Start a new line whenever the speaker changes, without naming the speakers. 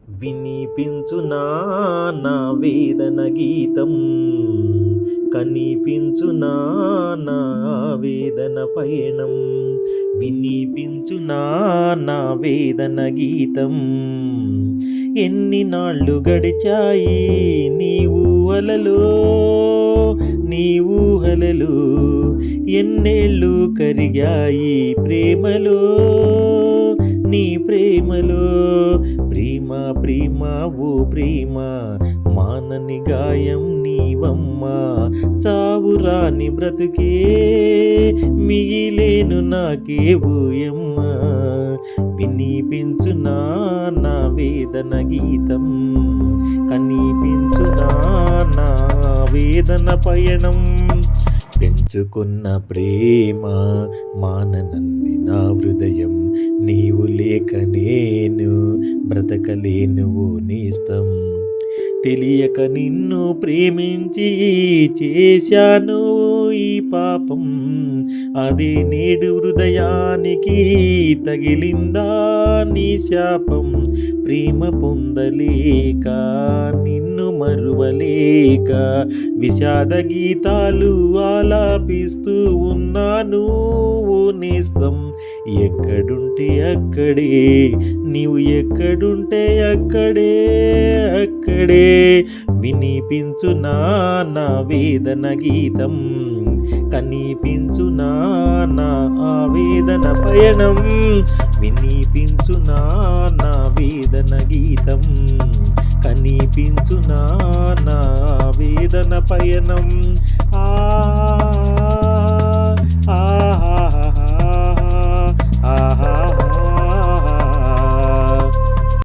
వినిపించునా నా వేదన గీతం, కనిపించునా నా వేదన పయనం. వినిపించునా నా వేదన గీతం. ఎన్ని నాళ్ళు గడిచాయి నీవు హలలో, ఎన్నేళ్ళు కరిగాయి ప్రేమలో, నీ ప్రేమలో. ప్రేమ ప్రేమ ఓ ప్రేమ, మానని గాయం నీవమ్మా. చావురాని బ్రతుకే మిగిలేను నాకే ఓయమ్మా. వినిపించునా నా వేదన గీతం, కనిపించునా నా వేదన పయనం. పెంచుకున్న ప్రేమ మాననంది నా హృదయం, నీవు లేక నేను బ్రతకలేను ఓ నేస్తం. తెలియక నిన్ను ప్రేమించి చేశాను ఈ పాపం, అదే నేడు హృదయానికి తగిలిందా నీ శాపం. ప్రేమ పొందలేక నిన్ను మరువలేక విషాద గీతాలు ఆలాపిస్తూ ఉన్నాను ఓ నేస్తం. ఎక్కడుంటే అక్కడే, నీవు ఎక్కడుంటే అక్కడే వినిపించునా నా వేదన గీతం, కనిపించునా నా ఆవేదన పయనం. వినిపించునా నా వేదన గీతం, కనిపించునా నా వేదన పయనం.